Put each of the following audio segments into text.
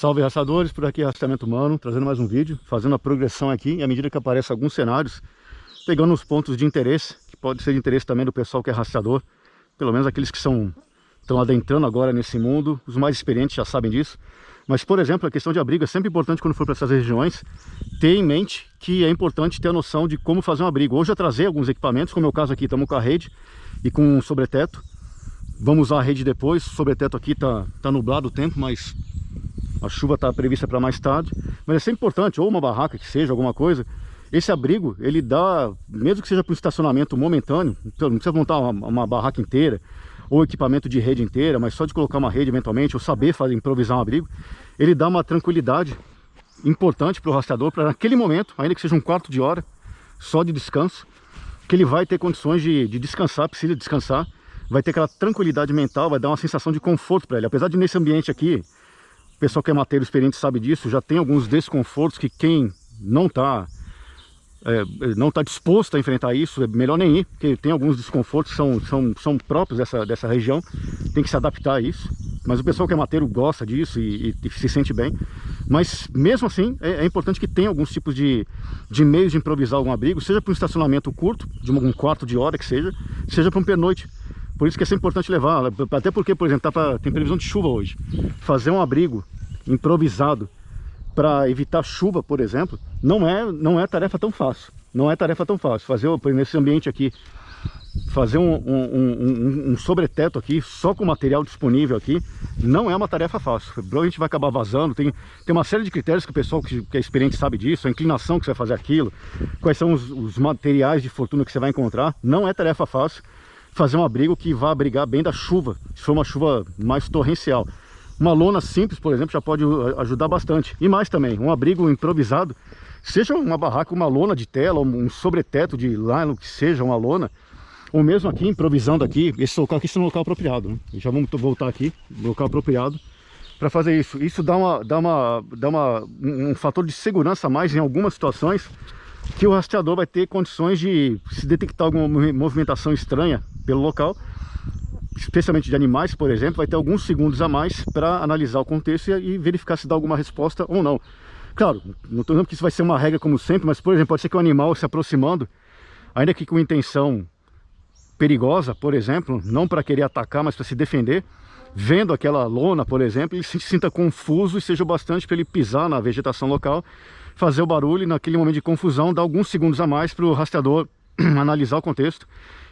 Salve rastreadores, por aqui Rastreamento Humano, trazendo mais um vídeo, fazendo a progressão aqui, e à medida que aparecem alguns cenários, pegando os pontos de interesse, que pode ser de interesse também do pessoal que é rastreador, pelo menos aqueles que estão adentrando agora nesse mundo, os mais experientes já sabem disso. Mas, por exemplo, a questão de abrigo é sempre importante quando for para essas regiões, ter em mente que é importante ter a noção de como fazer um abrigo. Hoje eu trazer alguns equipamentos, como é o caso aqui, estamos com a rede e com um sobreteto. Vamos usar a rede depois, o sobreteto aqui tá nublado o tempo, mas a chuva está prevista para mais tarde. Mas é sempre importante, ou uma barraca que seja, alguma coisa. Esse abrigo, ele dá, mesmo que seja para um estacionamento momentâneo, então não precisa montar uma barraca inteira, ou equipamento de rede inteira, mas só de colocar uma rede eventualmente, ou saber improvisar um abrigo, ele dá uma tranquilidade importante para o rastreador, para naquele momento, ainda que seja um quarto de hora, só de descanso, que ele vai ter condições de descansar, precisa descansar, vai ter aquela tranquilidade mental, vai dar uma sensação de conforto para ele. Apesar de nesse ambiente aqui, o pessoal que é mateiro experiente sabe disso, já tem alguns desconfortos que quem não está disposto a enfrentar isso, é melhor nem ir, porque tem alguns desconfortos que são próprios dessa região, tem que se adaptar a isso. Mas o pessoal que é mateiro gosta disso e se sente bem. Mas mesmo assim, é importante que tenha alguns tipos de meios de improvisar algum abrigo, seja para um estacionamento curto, de um quarto de hora que seja para um pernoite. Por isso que é sempre importante levar, até porque, por exemplo, tem previsão de chuva hoje. Fazer um abrigo improvisado para evitar chuva, por exemplo, não é tarefa tão fácil. Não é tarefa tão fácil. Fazer nesse ambiente aqui, fazer um sobreteto aqui, só com material disponível aqui, não é uma tarefa fácil. Provavelmente vai acabar vazando. Tem uma série de critérios que o pessoal que é experiente sabe disso, a inclinação que você vai fazer aquilo, quais são os materiais de fortuna que você vai encontrar. Não é tarefa fácil fazer um abrigo que vá abrigar bem da chuva, se for uma chuva mais torrencial. Uma lona simples, por exemplo, já pode ajudar bastante. E mais também, um abrigo improvisado, seja uma barraca, uma lona de tela, um sobreteto de nylon, que seja uma lona, ou mesmo aqui, improvisando aqui, esse local aqui é um local apropriado, né? Já vamos voltar aqui, local apropriado, para fazer isso. Isso dá um fator de segurança a mais em algumas situações, que o rastreador vai ter condições de, se detectar alguma movimentação estranha pelo local, especialmente de animais, por exemplo, vai ter alguns segundos a mais para analisar o contexto e verificar se dá alguma resposta ou não. Claro, não estou dizendo que isso vai ser uma regra como sempre, mas, por exemplo, pode ser que o animal se aproximando, ainda que com intenção perigosa, por exemplo, não para querer atacar, mas para se defender, vendo aquela lona, por exemplo, ele se sinta confuso e seja bastante para ele pisar na vegetação local, fazer o barulho e naquele momento de confusão, dar alguns segundos a mais para o rastreador analisar o contexto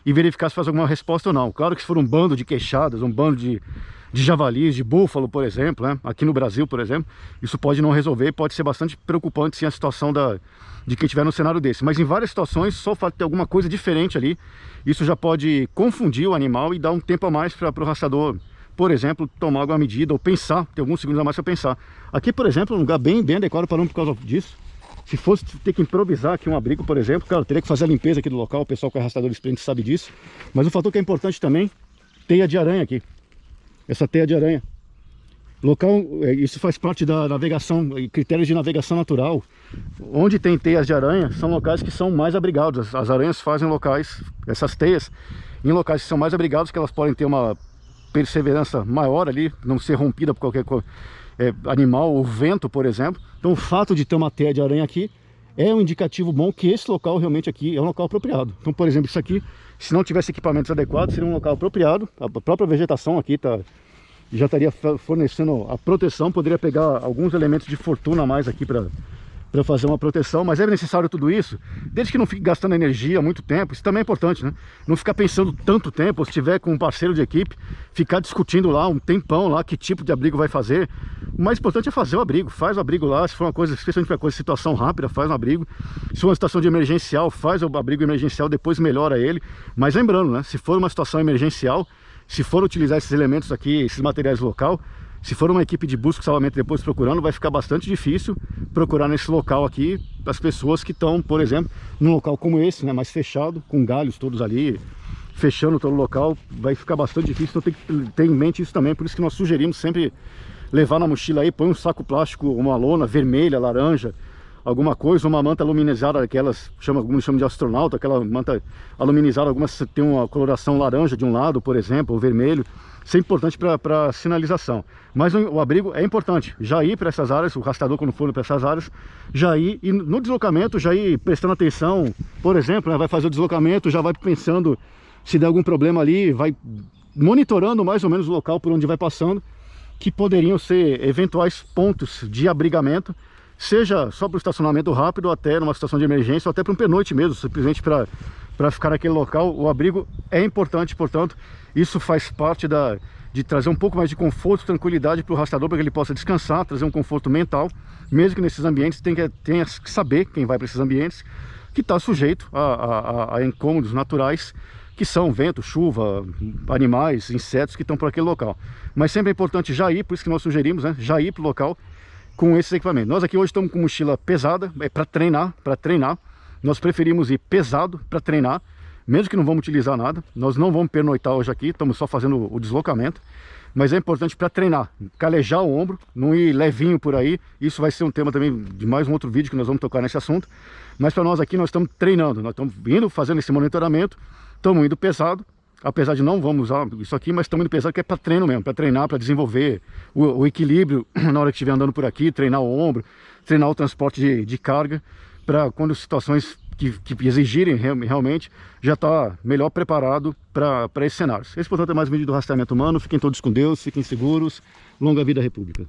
e verificar se faz alguma resposta ou não. Claro que se for um bando de queixadas, um bando de javalis, de búfalo, por exemplo, né? Aqui no Brasil, por exemplo, isso pode não resolver, pode ser bastante preocupante sim a situação de quem estiver no cenário desse. Mas em várias situações, só o fato de ter alguma coisa diferente ali, isso já pode confundir o animal e dar um tempo a mais para o rastreador, por exemplo, tomar alguma medida ou pensar, ter alguns segundos a mais para pensar. Aqui, por exemplo, é um lugar bem adequado para por causa disso. Se fosse ter que improvisar aqui um abrigo, por exemplo, cara, teria que fazer a limpeza aqui do local, o pessoal que é rastreador experiente sabe disso. Mas um fator que é importante também, teia de aranha aqui. Essa teia de aranha. Local, isso faz parte da navegação, critérios de navegação natural. Onde tem teias de aranha, são locais que são mais abrigados. As aranhas fazem essas teias, em locais que são mais abrigados, que elas podem ter uma perseverança maior ali, não ser rompida por qualquer animal ou vento, por exemplo. Então o fato de ter uma teia de aranha aqui é um indicativo bom que esse local realmente aqui é um local apropriado. Então, por exemplo, isso aqui, se não tivesse equipamentos adequados, seria um local apropriado. A própria vegetação aqui já estaria fornecendo a proteção, poderia pegar alguns elementos de fortuna a mais aqui para fazer uma proteção, mas é necessário tudo isso, desde que não fique gastando energia muito tempo. Isso também é importante, né? Não ficar pensando tanto tempo, ou se tiver com um parceiro de equipe, ficar discutindo lá um tempão lá que tipo de abrigo vai fazer. O mais importante é fazer o abrigo, faz o abrigo lá, se for uma coisa, especialmente para coisa, situação rápida, faz um abrigo. Se for uma situação de emergencial, faz o abrigo emergencial, depois melhora ele. Mas lembrando, né? Se for uma situação emergencial, se for utilizar esses elementos aqui, esses materiais local, se for uma equipe de busca e salvamento depois procurando, vai ficar bastante difícil procurar nesse local aqui as pessoas que estão, por exemplo, num local como esse, né, mais fechado, com galhos todos ali, fechando todo o local, vai ficar bastante difícil. Então tem que ter em mente isso também, por isso que nós sugerimos sempre levar na mochila aí, põe um saco plástico, uma lona vermelha, laranja, alguma coisa, uma manta aluminizada, aquelas, alguns chamam de astronauta, aquela manta aluminizada, algumas tem uma coloração laranja de um lado, por exemplo, ou vermelho. Isso é importante para sinalização. Mas o abrigo é importante, já ir para essas áreas, o rastreador quando for para essas áreas, já ir, e no deslocamento, já ir prestando atenção, por exemplo, né, vai fazer o deslocamento, já vai pensando se der algum problema ali, vai monitorando mais ou menos o local por onde vai passando, que poderiam ser eventuais pontos de abrigamento, seja só para o estacionamento rápido, ou até numa situação de emergência, ou até para um pernoite mesmo, simplesmente para ficar naquele local. O abrigo é importante, portanto, isso faz parte de trazer um pouco mais de conforto, tranquilidade para o rastreador, para que ele possa descansar, trazer um conforto mental, mesmo que nesses ambientes tenha que saber, quem vai para esses ambientes, que está sujeito a incômodos naturais, que são vento, chuva, animais, insetos que estão por aquele local. Mas sempre é importante já ir, por isso que nós sugerimos, né, já ir para o local com esses equipamentos. Nós aqui hoje estamos com mochila pesada, para treinar. Nós preferimos ir pesado para treinar, mesmo que não vamos utilizar nada. Nós não vamos pernoitar hoje aqui, estamos só fazendo o deslocamento. Mas é importante para treinar, calejar o ombro, não ir levinho por aí. Isso vai ser um tema também de mais um outro vídeo que nós vamos tocar nesse assunto. Mas para nós aqui, nós estamos treinando, nós estamos indo fazendo esse monitoramento, estamos indo pesado, apesar de não vamos usar isso aqui, mas estamos indo pesado que é para treino mesmo, para treinar, para desenvolver o equilíbrio na hora que estiver andando por aqui, treinar o ombro, treinar o transporte de carga, para quando situações que exigirem realmente, já está melhor preparado para esses cenários. Esse, portanto, é mais um vídeo do rastreamento humano. Fiquem todos com Deus, fiquem seguros. Longa vida à República.